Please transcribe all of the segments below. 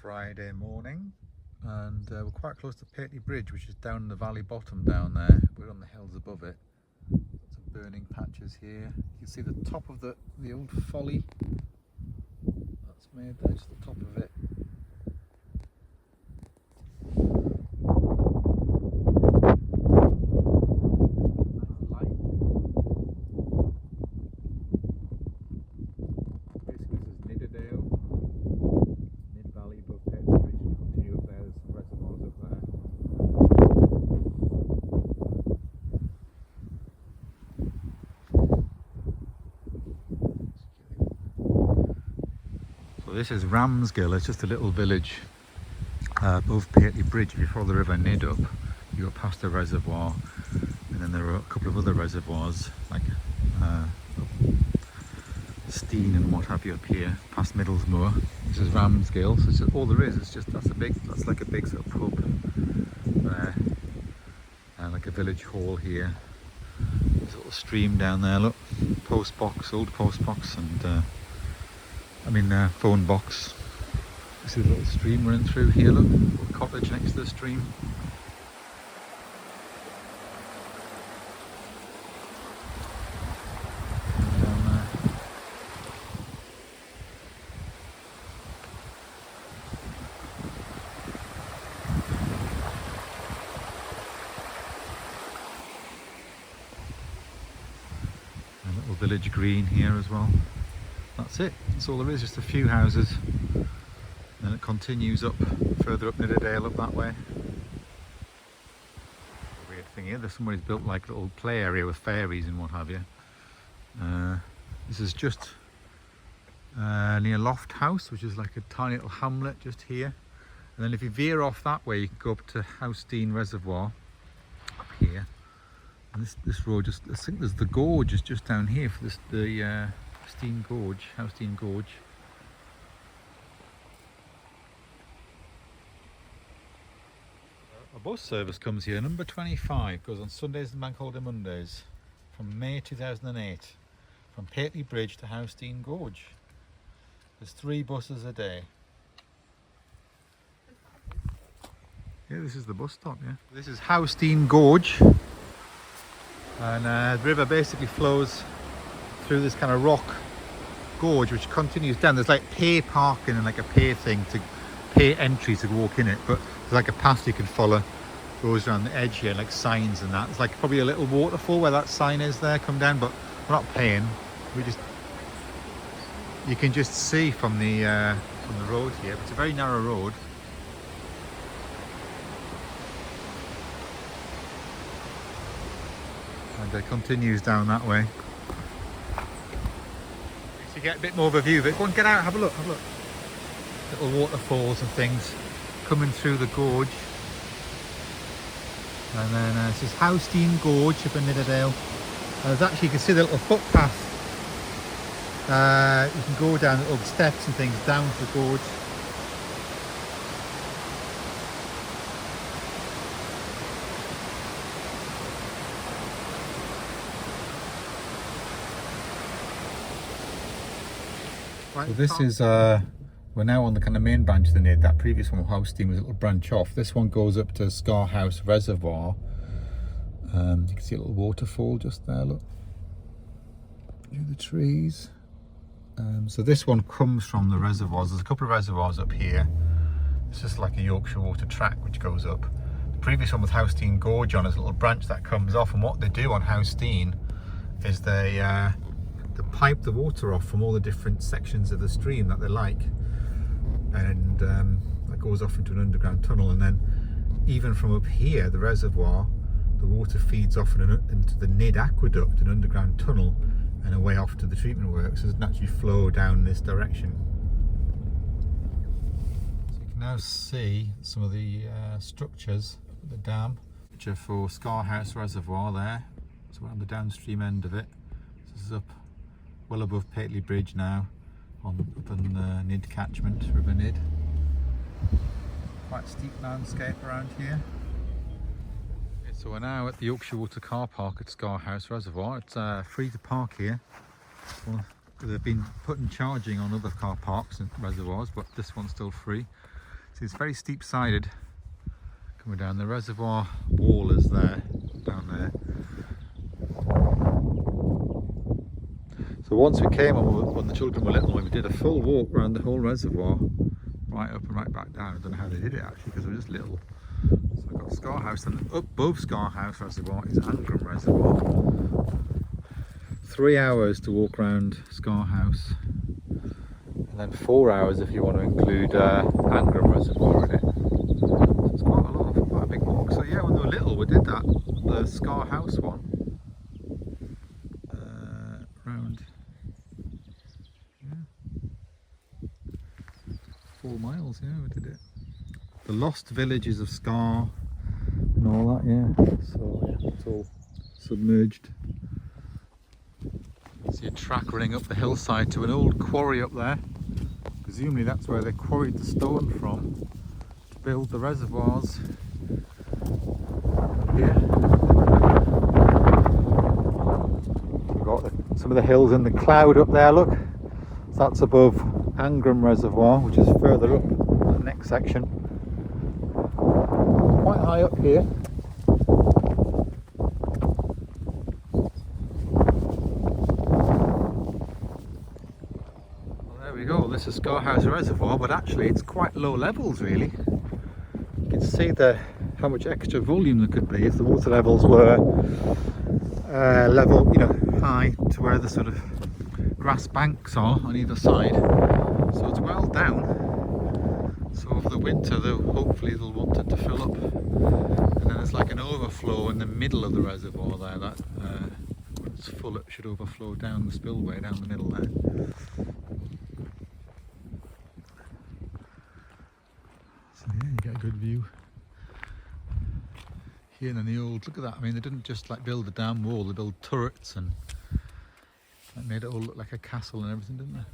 Friday morning, and we're quite close to Pateley Bridge, which is down in the valley bottom down there. We're on the hills above it. Some burning patches here. You can see the top of the old folly that's made there, just the top of it. So this is Ramsgill. It's just a little village above Pateley Bridge before the River Nid up. You go past the reservoir, and then there are a couple of other reservoirs like Steen and what have you up here, past Middlesmoor. This is Ramsgill. So it's just, all there is. It's just that's like a big sort of pub there, and like a village hall here. There's a little stream down there. Look, post box, old post box, and phone box. You see the little stream running through here, look, little cottage next to the stream. Down there. A little village green here as well. That's it, that's all there is, just a few houses. Then it continues up, further up Nidderdale, up that way. Weird thing here, there's somebody's built like a little play area with fairies and what have you. This is just near Loft House, which is like a tiny little hamlet just here. And then if you veer off that way, you can go up to Howstein Reservoir, up here. And this road I think there's the gorge is just down here for this, the Howstein Gorge. A bus service comes here, number 25, goes on Sundays and Bank Holiday Mondays from May 2008 from Pateley Bridge to Howstein Gorge. There's 3 buses a day. Yeah, this is the bus stop, yeah. This is Howstein Gorge, and the river basically flows through this kind of rock gorge which continues down. There's like pay parking and like a pay thing to pay entry to walk in it, but there's like a path you can follow, goes around the edge here, like signs and that. It's like probably a little waterfall where that sign is there, come down, but we're not paying. You can just see from the road here. It's a very narrow road. And it continues down that way. You get a bit more of a view of it. Go and get out, have a look, Little waterfalls and things coming through the gorge. And then this is Howstein Gorge up in Nidderdale. There's actually, you can see the little footpath. You can go down little steps and things down to the gorge. So this is, we're now on the kind of main branch of the Nid. That previous one, Howstein, was a little branch off. This one goes up to Zazaaaaxx Reservoir. You can see a little waterfall just there, look. Through the trees. So this one comes from the reservoirs. There's a couple of reservoirs up here. It's just like a Yorkshire Water track which goes up. The previous one with Howstein Gorge on is a little branch that comes off, and what they do on Howstein is they pipe the water off from all the different sections of the stream that they like, and that goes off into an underground tunnel, and then even from up here, the reservoir, the water feeds off into the Nid Aqueduct, an underground tunnel, and away off to the treatment works. So it doesn't actually flow down this direction. So you can now see some of the structures of the dam, which are for Zazaaaaxx Reservoir there. So we're on the downstream end of it. So this is up well above Pateley Bridge now, up on the Nid catchment, River Nid. Quite steep landscape around here. Okay, so we're now at the Yorkshire Water car park at Zazaaaaxx Reservoir. It's free to park here. Well, they've been putting charging on other car parks and reservoirs, but this one's still free. See, it's very steep sided coming down. The reservoir wall is there, down there. So once we came on, when the children were little, we did a full walk around the whole reservoir, right up and right back down. I don't know how they did it actually, because it was just little. So I've got Scar House, and up above Scar House Reservoir is Angram Reservoir. 3 hours to walk around Scar House, and then 4 hours if you want to include Angram Reservoir in it. So it's quite a big walk. So yeah, when they were little, we did that, the Scar House one, around 4 miles. Yeah, we did it. The lost villages of Scar and all that. Yeah. So yeah, it's all submerged. See a track running up the hillside to an old quarry up there. Presumably that's where they quarried the stone from to build the reservoirs here. We've got some of the hills in the cloud up there, look. That's above Angram Reservoir, which is further up the next section. Quite high up here. This is Scar House Reservoir, but actually it's quite low levels really. You can see how much extra volume there could be if the water levels were level, you know, high to where the sort of grass banks are on either side. So it's well down. So over the winter, hopefully they'll want it to fill up, and then it's like an overflow in the middle of the reservoir there. That when it's full, it should overflow down the spillway down the middle there. Yeah, you get a good view here. And then the old, look at that, I mean they didn't just like build a dam wall, they built turrets and that made it all look like a castle and everything, didn't they?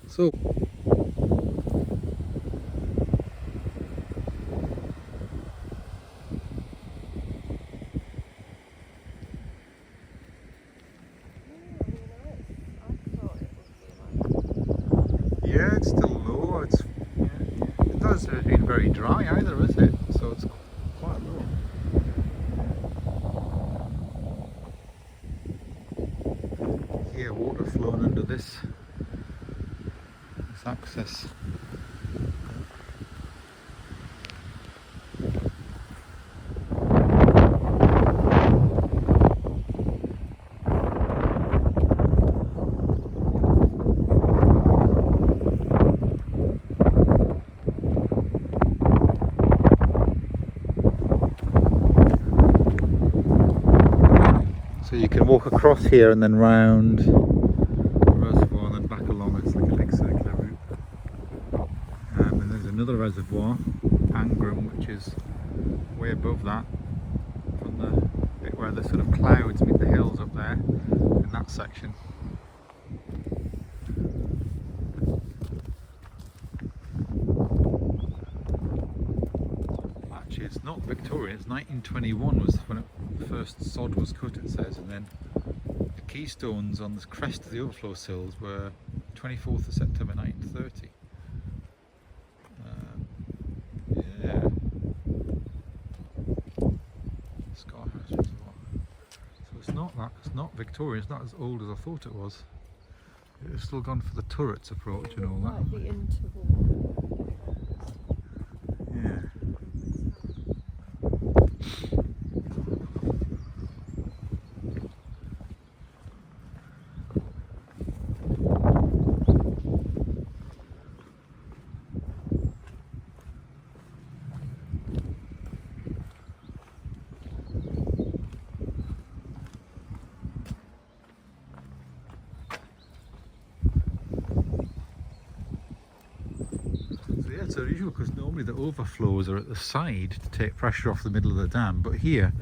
So yeah, it's still low. It doesn't have been very dry either, is it? So it's quite low. Here, water flowing under this access. So you can walk across here and then round the reservoir and then back along. It's like a big circular route. And there's another reservoir, Angram, which is way above that, from the bit where the sort of clouds meet the hills up there, in that section. Actually, it's not Victorian, it's 1921 was when the first sod was cut, it says, and then the keystones on the crest of the overflow sills were 24th of September 1930. Yeah. Scar House Reservoir. So it's not Victorian, it's not as old as I thought it was. It's still gone for the turrets approach and all that. The interval. Yeah. It's unusual because normally the overflows are at the side to take pressure off the middle of the dam, but here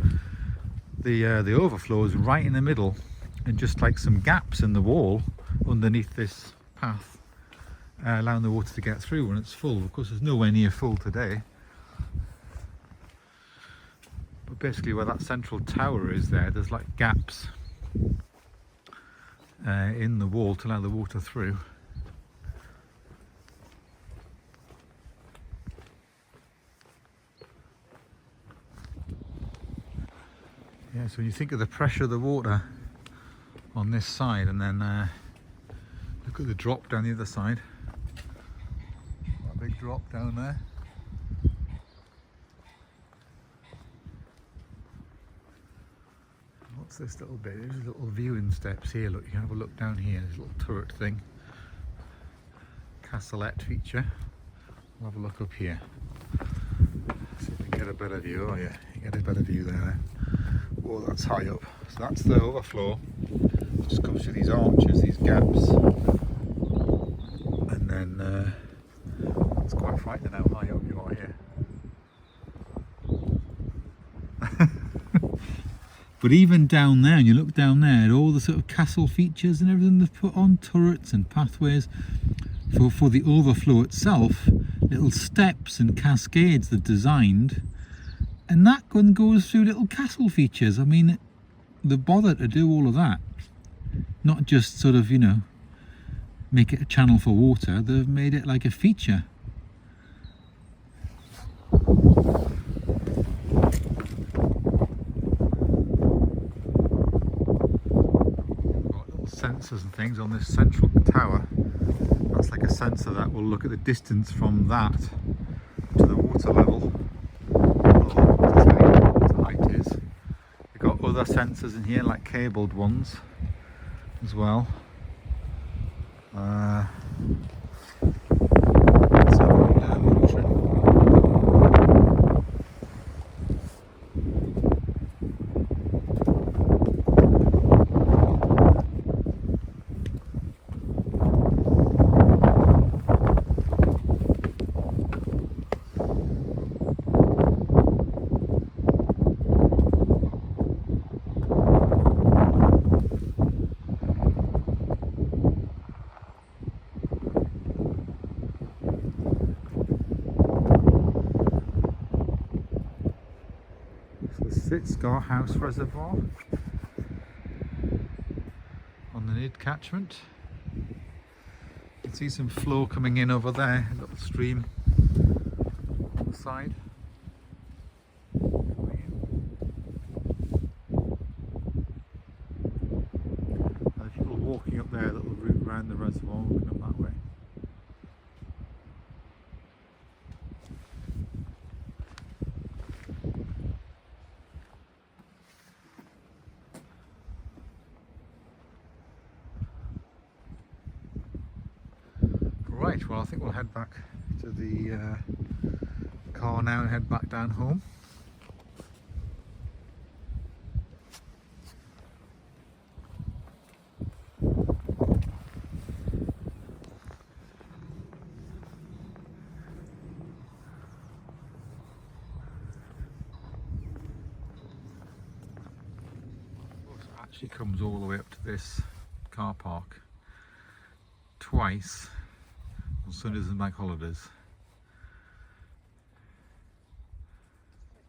the overflow is right in the middle, and just like some gaps in the wall underneath this path, allowing the water to get through when it's full. Of course, it's nowhere near full today. basically where that central tower is there's like gaps in the wall to allow the water through. Yeah, so when you think of the pressure of the water on this side, and then look at the drop down the other side. That big drop down there. What's this little bit? There's little viewing steps here. Look, you can have a look down here. There's a little turret thing. Castellette feature. We'll have a look up here. See if we can get a better view. Oh yeah, you get a better view there. Whoa, that's high up. So that's the overflow. Just comes through these arches, these gaps, and then it's quite frightening how high up you are here. But even down there, and you look down there at all the sort of castle features and everything they've put on, turrets and pathways for the overflow itself, little steps and cascades they've designed, and that one goes through little castle features. I mean, they've bothered to do all of that, not just sort of, you know, make it a channel for water. They've made it like a feature. Sensors and things on this central tower. That's like a sensor that will look at the distance from that to the water level, or what the height is. We've got other sensors in here, like cabled ones as well. Zazaaaaxx Reservoir on the Nid catchment. You can see some flow coming in over there, a little stream on the side. There's people walking up there, a little route around the reservoir, walking up that way. Right, well I think we'll head back to the car now and head back down home. It actually comes all the way up to this car park twice on Sundays and bank holidays.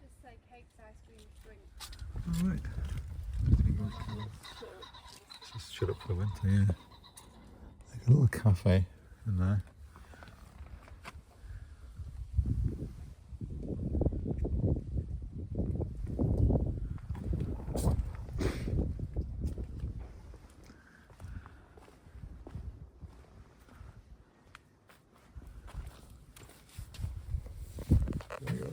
Just say cakes, ice cream, drink. Alright. Just shut up for the winter, yeah. Like a little cafe in there.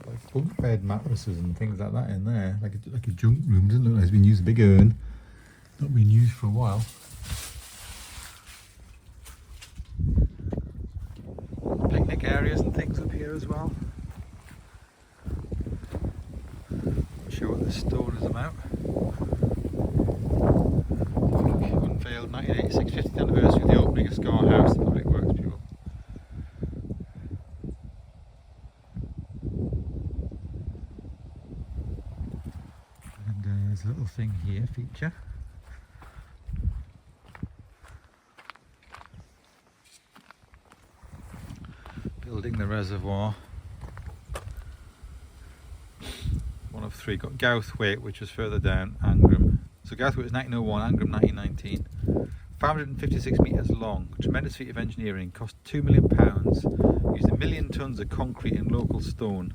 Like bunk bed mattresses and things like that in there, like a junk room. Doesn't look like it's been used. A big urn, not been used for a while. Picnic areas and things up here as well. Not sure what this stone is about. Unveiled 1986 50th anniversary of the opening of Scar House, the public works people. There's a little thing here, feature. Building the reservoir. One of three. Got Gowthwaite, which was further down, Angram. So Gowthwaite was 1901, Angram 1919. 556 metres long, tremendous feat of engineering, cost £2 million, used 1 million tonnes of concrete and local stone.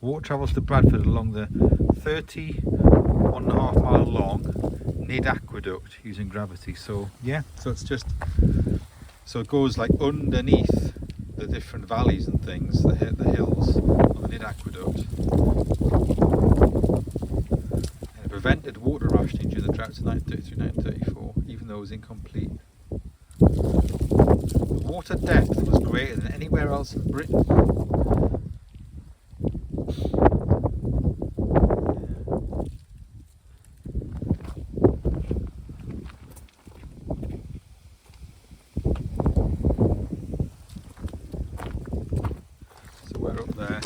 Water travels to Bradford along the 31.5 mile long Nid Aqueduct using gravity. So yeah, so it's just, so it goes like underneath the different valleys and things, the hills on the Nid Aqueduct. And it prevented water rationing during the droughts of 1933-1934, even though it was incomplete. The water depth was greater than anywhere else in Britain. So we're up there,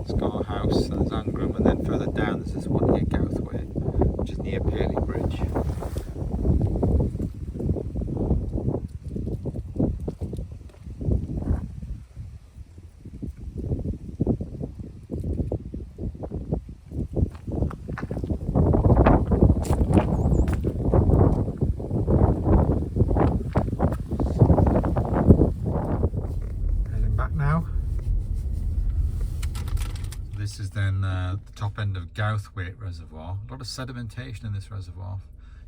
Scar House, and there's Angram, and then further down there's this one here, Gowthwaite, which is near Paley Bridge. Now this is then the top end of Gowthwaite Reservoir. A lot of sedimentation in this reservoir.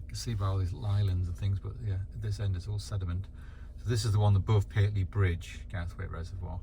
You can see by all these little islands and things, but yeah, this end is all sediment. So this is the one above Paley Bridge, Gowthwaite Reservoir.